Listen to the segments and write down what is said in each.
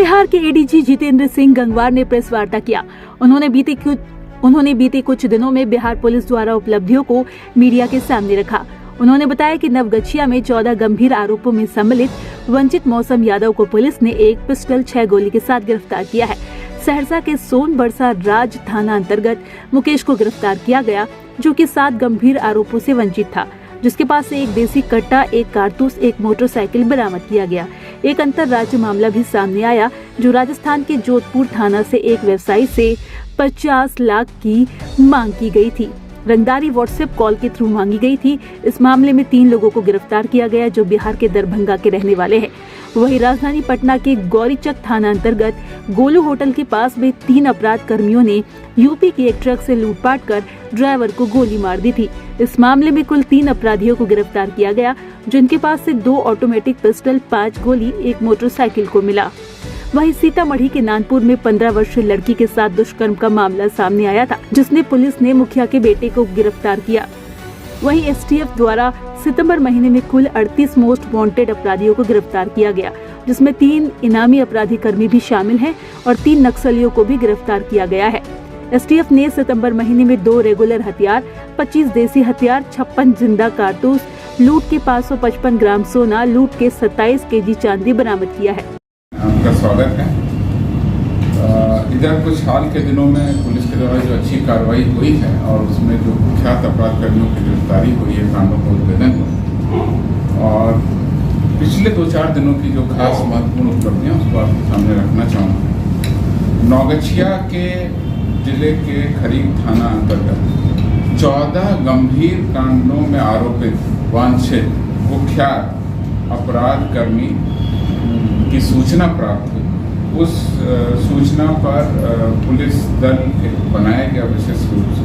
बिहार के एडीजी जितेंद्र सिंह गंगवार ने प्रेस वार्ता किया। उन्होंने बीते कुछ दिनों में बिहार पुलिस द्वारा उपलब्धियों को मीडिया के सामने रखा। उन्होंने बताया कि नवगछिया में 14 गंभीर आरोपों में सम्मिलित वंचित मौसम यादव को पुलिस ने एक पिस्टल 6 गोली के साथ गिरफ्तार किया है। सहरसा के सोनबरसा राज थाना अंतर्गत मुकेश को गिरफ्तार किया गया, जो कि 7 गंभीर आरोपों से वंचित था, जिसके पास से एक देसी कट्टा, एक कारतूस, एक मोटरसाइकिल बरामद किया गया। एक अंतर्राज्यीय मामला भी सामने आया, जो राजस्थान के जोधपुर थाना से एक व्यवसायी से 50 लाख की मांग की गई थी। रंगदारी व्हाट्सएप कॉल के थ्रू मांगी गई थी। इस मामले में 3 लोगों को गिरफ्तार किया गया, जो बिहार के दरभंगा के रहने वाले हैं। वहीं राजधानी पटना के गौरीचक थाना अंतर्गत गोलू होटल के पास में 3 अपराध कर्मियों ने यूपी की एक ट्रक से लूटपाट कर ड्राइवर को गोली मार दी थी। इस मामले में कुल 3 अपराधियों को गिरफ्तार किया गया, जिनके पास से 2 ऑटोमेटिक पिस्टल, 5 गोली, एक मोटरसाइकिल को मिला। वहीं सीतामढ़ी के नानपुर में 15 वर्षीय लड़की के साथ दुष्कर्म का मामला सामने आया था, जिसने पुलिस ने मुखिया के बेटे को गिरफ्तार किया। वहीं एसटीएफ द्वारा सितंबर महीने में कुल 38 मोस्ट वांटेड अपराधियों को गिरफ्तार किया गया, जिसमें 3 इनामी अपराधी कर्मी भी शामिल हैं और 3 नक्सलियों को भी गिरफ्तार किया गया है। एसटीएफ ने सितंबर महीने में 2 रेगुलर हथियार, 25 देसी हथियार, 56 जिंदा कारतूस, लूट के 555 ग्राम सोना, लूट के 27 केजी चांदी बरामद किया है। आपका स्वागत है। इधर कुछ हाल के दिनों में पुलिस के द्वारा जो अच्छी कार्रवाई हुई है और उसमें जो कुख्यात अपराध कर्मियों की गिरफ्तारी हुई है, कांडों को उद्भेदन हुआ, और पिछले 2-4 दिनों की जो खास महत्वपूर्ण उपलब्धियां उसको आपके सामने रखना चाहूँगा। नवगछिया के जिले के खरीक थाना अंतर्गत 14 गंभीर कांडों में आरोपित वांछित कुख्यात अपराध कर्मी की सूचना प्राप्त हुई। उस सूचना पर पुलिस दल बनाया गया विशेष रूप से,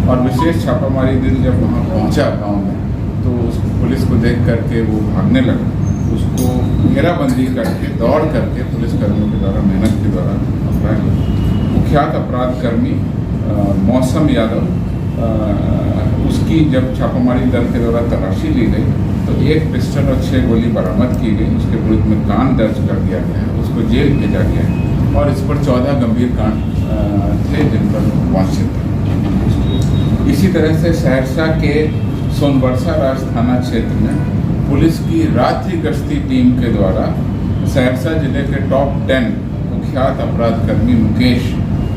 और विशेष छापामारी दल जब वहाँ पहुँचा गांव में, तो उस पुलिस को देख करके वो भागने लगा। उसको घेराबंदी करके, दौड़ करके पुलिस कर्मियों के द्वारा, मेहनत के द्वारा पकड़ा गया। कुख्यात अपराध कर्मी मौसम यादव, उसकी जब छापामारी दल के द्वारा तलाशी ली गई तो एक पिस्टल और 6 गोली बरामद की गई। उसके विरुद्ध में कांड दर्ज कर दिया गया है, उसको जेल भेजा गया है, और इस पर 14 गंभीर कांड थे जिन पर वांछित थे। इसी तरह से सहरसा के सोनबरसा राज थाना क्षेत्र में पुलिस की रात्रि गश्ती टीम के द्वारा सहरसा जिले के टॉप 10 कुख्यात अपराध कर्मी मुकेश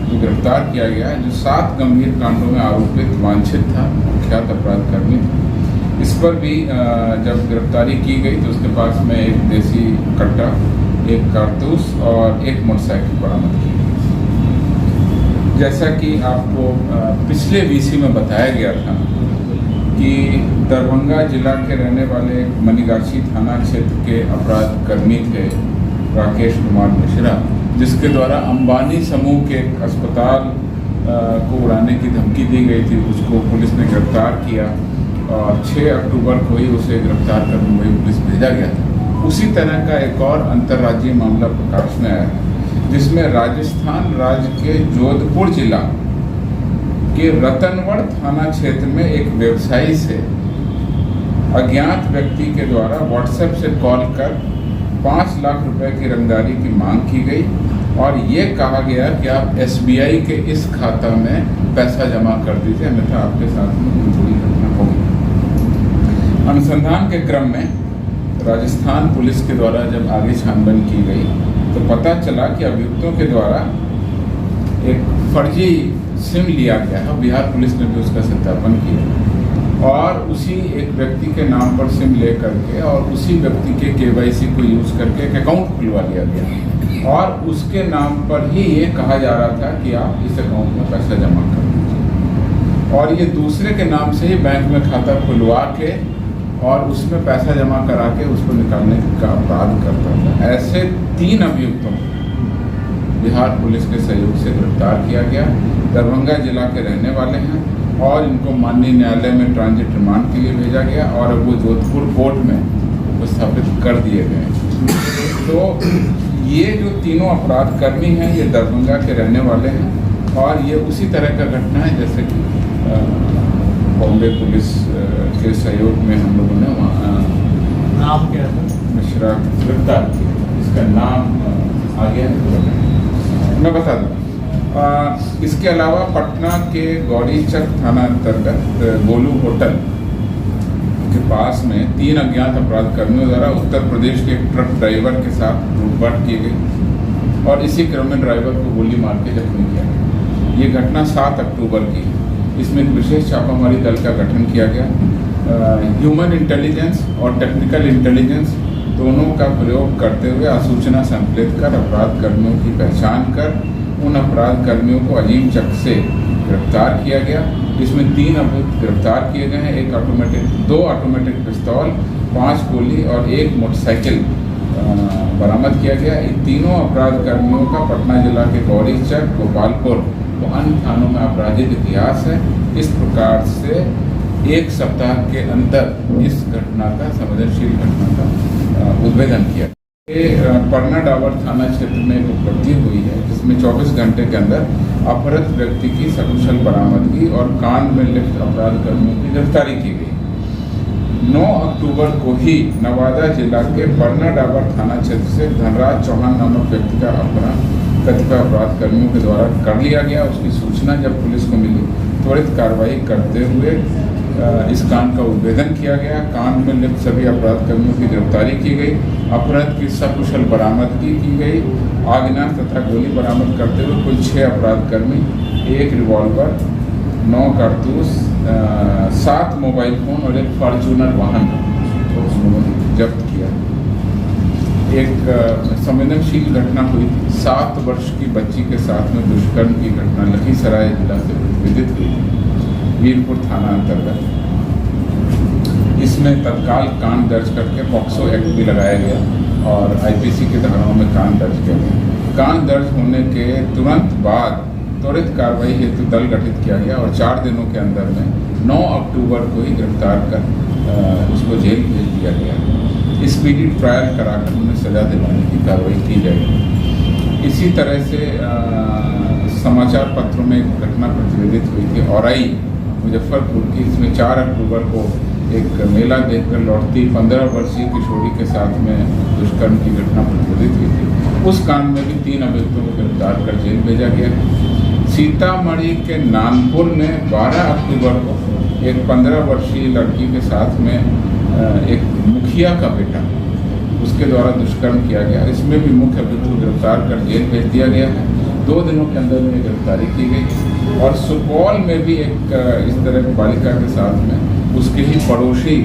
को गिरफ्तार किया गया है, जो 7 गंभीर कांडों में आरोपित वांछित था, कुख्यात अपराध कर्मी। इस पर भी जब गिरफ्तारी की गई तो उसके पास में एक देसी कट्टा, एक कारतूस और एक मोटरसाइकिल बरामद की गई। जैसा कि आपको पिछले वीसी में बताया गया था कि दरभंगा जिला के रहने वाले मनीगाछी थाना क्षेत्र के अपराध कर्मी थे राकेश कुमार मिश्रा, जिसके द्वारा अंबानी समूह के एक अस्पताल को उड़ाने की धमकी दी गई थी। उसको पुलिस ने गिरफ्तार किया और 6 अक्टूबर को ही उसे गिरफ्तार कर मुंबई पुलिस भेजा गया था। उसी तरह का एक और अंतर्राज्यीय मामला प्रकाश में आया है, जिसमें राजस्थान राज्य के जोधपुर जिला के रतनगढ़ थाना क्षेत्र में एक व्यवसायी से अज्ञात व्यक्ति के द्वारा व्हाट्सएप से कॉल कर 5 लाख रुपए की रंगदारी की मांग की गई, और ये कहा गया कि आप एसबीआई के इस खाता में पैसा जमा कर दीजिए, अन्यथा आपके साथ में बुरी घटना होगी। अनुसंधान के क्रम में राजस्थान पुलिस के द्वारा जब आगे छानबीन की गई तो पता चला कि अभियुक्तों के द्वारा एक फर्जी सिम लिया गया है। बिहार पुलिस ने भी उसका सत्यापन किया, और उसी एक व्यक्ति के नाम पर सिम ले करके और उसी व्यक्ति के केवाईसी को यूज़ करके एक अकाउंट खुलवा लिया गया, और उसके नाम पर ही ये कहा जा रहा था कि आप इस अकाउंट में पैसा जमा कर दीजिए, और ये दूसरे के नाम से ही बैंक में खाता खुलवा के और उसमें पैसा जमा करा के उसको निकालने का अपराध करता था। ऐसे 3 अभियुक्तों को बिहार पुलिस के सहयोग से गिरफ्तार किया गया। दरभंगा जिला के रहने वाले हैं, और इनको माननीय न्यायालय में ट्रांजिट रिमांड के लिए भेजा गया, और अब वो जोधपुर कोर्ट में उपस्थापित कर दिए गए। तो ये जो तीनों अपराध कर्मी हैं, ये दरभंगा के रहने वाले हैं, और ये उसी तरह का घटना है जैसे कि बॉम्बे पुलिस के सहयोग में हम लोगों ने वहाँ नाम क्या था? मिश्रा गिरफ्तार किया। इसका नाम आगे मैं बता दूँ। इसके अलावा पटना के गौरीचक थाना अंतर्गत गोलू होटल के पास में 3 अज्ञात अपराध कर्मियों द्वारा उत्तर प्रदेश के एक ट्रक ड्राइवर के साथ लूटपाट की गई और इसी क्रम में ड्राइवर को गोली मार के जख्मी किया गया। ये घटना 7 अक्टूबर की। इसमें एक विशेष छापामारी दल का गठन किया गया। ह्यूमन इंटेलिजेंस और टेक्निकल इंटेलिजेंस दोनों का प्रयोग करते हुए आसूचना संकलित कर अपराध कर्मियों की पहचान कर उन अपराध कर्मियों को अजीम चक से गिरफ्तार किया गया। इसमें 3 अभियुक्त गिरफ्तार किए गए हैं। 2 ऑटोमेटिक पिस्तौल, 5 गोली और 1 मोटरसाइकिल बरामद किया गया। इन तीनों अपराध कर्मियों का पटना जिला के गौरीचक, गोपालपुर व अन्य थानों में आपराधिक इतिहास है। इस प्रकार से 1 सप्ताह के अंदर इस घटना का, संवेदनशील घटना का उद्भेदन किया। ये पटना डाबर थाना क्षेत्र में एक उपलब्धि हुई है, जिसमें 24 घंटे के अंदर अपहृत व्यक्ति की सकुशल बरामदगी और कांड में लिप्त अपराध कर्मियों की गिरफ्तारी की गई। 9 अक्टूबर को ही नवादा जिला के पटना डाबर थाना क्षेत्र से धनराज चौहान नामक व्यक्ति का अपहरण कतिपय अपराध कर्मियों के द्वारा कर लिया गया। उसकी सूचना जब पुलिस को मिली, त्वरित कार्रवाई करते हुए इस कांड का उद्भेदन किया गया। कांड में लिप्त सभी अपराध कर्मियों की गिरफ्तारी की गई। अपराध की सकुशल बरामदगी की गई। आग्नेयास्त्र तथा गोली बरामद करते हुए कुल 6 अपराध कर्मी, 1 रिवॉल्वर, 9 कारतूस, 7 मोबाइल फोन और 1 फॉर्च्यूनर वाहन जब्त किया। एक संवेदनशील घटना हुई थी। 7 वर्ष की बच्ची के साथ में दुष्कर्म की घटना लखीसराय जिला से प्रतिवेदित हुई, वीरपुर थाना अंतर्गत। इसमें तत्काल कांड दर्ज करके पॉक्सो एक्ट भी लगाया गया और आईपीसी की धाराओं में कांड दर्ज किया गया। कांड दर्ज होने के तुरंत बाद त्वरित कार्रवाई हेतु दल गठित किया गया और 4 दिनों के अंदर में 9 अक्टूबर को ही गिरफ्तार कर उसको जेल भेज दिया गया। स्पीडी ट्रायल कराकर उन्हें सजा दिलाने की कार्रवाई की जाएगी। इसी तरह से समाचार पत्रों में एक घटना प्रतिवेदित हुई थी औराई मुजफ्फरपुर की। इसमें 4 अक्टूबर को एक मेला देखकर लौटती 15 वर्षीय किशोरी के साथ में दुष्कर्म की घटना प्रतिवेदित हुई थी। उस कांड में भी 3 अभियुक्तों को गिरफ्तार कर जेल भेजा गया। सीतामढ़ी के नानपुर में 12 अक्टूबर को एक 15 वर्षीय लड़की के साथ में एक मुखिया का बेटा, उसके द्वारा दुष्कर्म किया गया। इसमें भी मुख्य अभियुक्त को गिरफ्तार कर जेल भेज दिया गया है। 2 दिनों के अंदर में गिरफ्तारी की गई। और सुपौल में भी एक इस तरह की बालिका के साथ में उसके ही पड़ोसी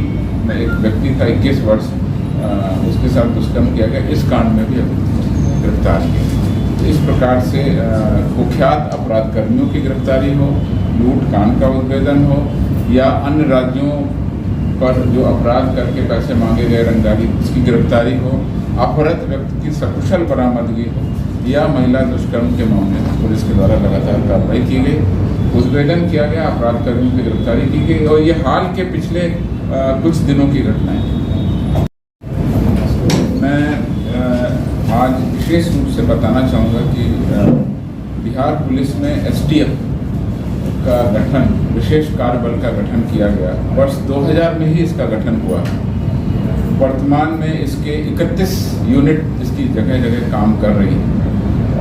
में एक व्यक्ति था 21 वर्ष, उसके साथ दुष्कर्म किया गया। इस कांड में भी गिरफ्तार किया। तो इस प्रकार से कुख्यात अपराध कर्मियों की गिरफ्तारी हो, लूट कांड का उद्भेदन हो या अन्य राज्यों पर जो अपराध करके पैसे मांगे गए रंगदारी, इसकी गिरफ्तारी हो, अपहृत व्यक्ति की सकुशल बरामदगी हो या महिला दुष्कर्म के मामले में पुलिस के द्वारा लगातार कार्रवाई की गई, उद्भेदन किया गया, अपराध कर्मियों की गिरफ्तारी की गई। और ये हाल के पिछले कुछ दिनों की घटनाएं। मैं आज विशेष रूप से बताना चाहूँगा कि बिहार पुलिस में एसटीएफ का गठन, विशेष कार्यबल का गठन किया गया। वर्ष 2000 में ही इसका गठन हुआ। वर्तमान में इसके 31 यूनिट इसकी जगह जगह काम कर रही है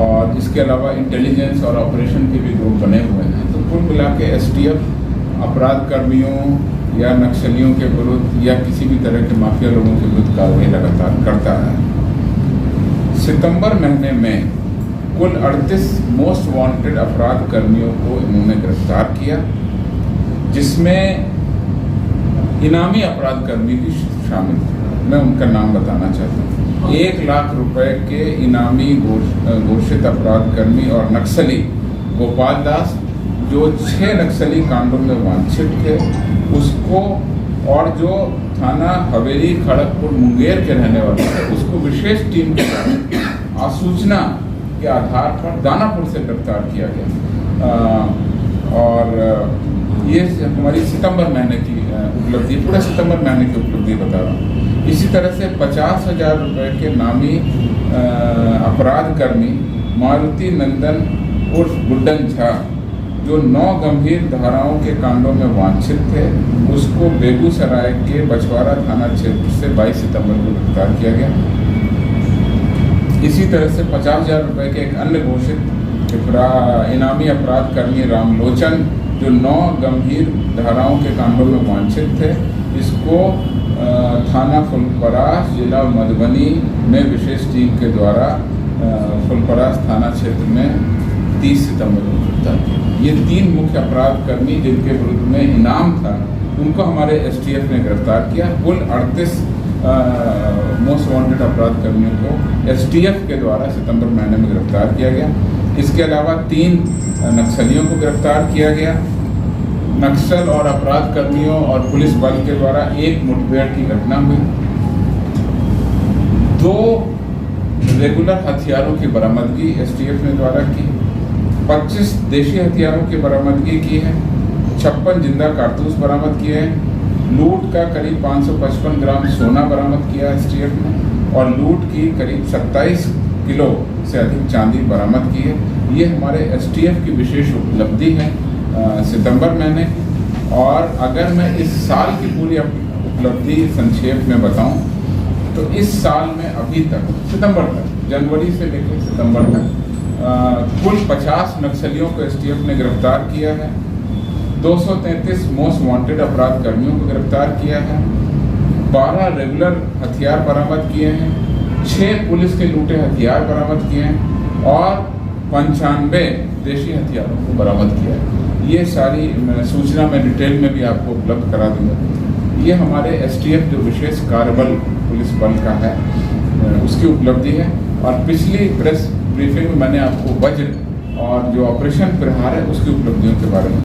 और इसके अलावा इंटेलिजेंस और ऑपरेशन के भी ग्रुप बने हुए हैं। तो कुल मिला के एसटीएफ अपराध कर्मियों या नक्सलियों के विरुद्ध या किसी भी तरह के माफिया लोगों के विरुद्ध कार्रवाई लगातार करता है। सितंबर महीने में कुल 38 मोस्ट वांटेड अपराध कर्मियों को इन्होंने गिरफ्तार किया, जिसमें इनामी अपराध कर्मी भी शामिल थे। मैं उनका नाम बताना चाहता हूँ। 1 लाख रुपए के इनामी घोषित अपराध कर्मी और नक्सली गोपाल दास, जो 6 नक्सली कांडों में वांछित थे, उसको, और जो थाना हवेली खड़गपुर मुंगेर के रहने वाले थे, उसको विशेष टीम के द्वारा आसूचना के आधार पर दानापुर से गिरफ्तार किया गया। और ये हमारी सितंबर महीने की उपलब्धि, पूरे सितंबर महीने की उपलब्धि बता रहा हूँ। इसी तरह से 50,000 रुपये के नामी अपराध कर्मी मारुति नंदन उर्फ गुड्डन झा, जो 9 गंभीर धाराओं के कांडों में वांछित थे, उसको बेगूसराय के बछवाड़ा थाना क्षेत्र से 22 सितंबर को गिरफ्तार किया गया। इसी तरह से 50,000 रुपये के एक अन्य घोषित इनामी अपराध कर्मी रामलोचन, जो 9 गंभीर धाराओं के कांडों में वांछित थे, इसको थाना फुलपरास जिला मधुबनी में विशेष टीम के द्वारा फुलपरास थाना क्षेत्र में 30 सितंबर को गिरफ्तार किया। ये 3 मुख्य अपराध कर्मी जिनके विरुद्ध में इनाम था, उनको हमारे एसटीएफ ने गिरफ्तार किया। कुल 38 मोस्ट वांटेड अपराध कर्मियों को एसटीएफ के द्वारा सितंबर महीने में गिरफ्तार किया गया। इसके अलावा 3 नक्सलियों को गिरफ्तार किया गया। नक्सल और अपराध कर्मियों और पुलिस बल के द्वारा एक मुठभेड़ की घटना हुई। 2 रेगुलर हथियारों की बरामदगी एसटीएफ ने द्वारा की। 25 देशी हथियारों की बरामदगी की है। 56 जिंदा कारतूस बरामद किए हैं। लूट का करीब 555 ग्राम सोना बरामद किया एसटीएफ ने और लूट की करीब 27 किलो से अधिक चांदी बरामद की है। ये हमारे एसटीएफ की विशेष उपलब्धि है सितंबर महीने। और अगर मैं इस साल की पूरी उपलब्धि संक्षेप में बताऊं तो इस साल में अभी तक सितंबर तक, जनवरी से लेकर सितंबर तक कुल 50 नक्सलियों को एसटीएफ ने गिरफ्तार किया है। 233 मोस्ट वांटेड अपराध कर्मियों को गिरफ्तार किया है। 12 रेगुलर हथियार बरामद किए हैं। 6 पुलिस के लूटे हथियार बरामद किए हैं और 95 देशी हथियारों को बरामद किया है। ये सारी सूचना मैं डिटेल में भी आपको उपलब्ध करा दूंगा। ये हमारे एसटीएफ जो विशेष कार्यबल पुलिस बल का है उसकी उपलब्धि है। और पिछली प्रेस ब्रीफिंग में मैंने आपको वज्र और जो ऑपरेशन प्रहार है उसकी उपलब्धियों के बारे में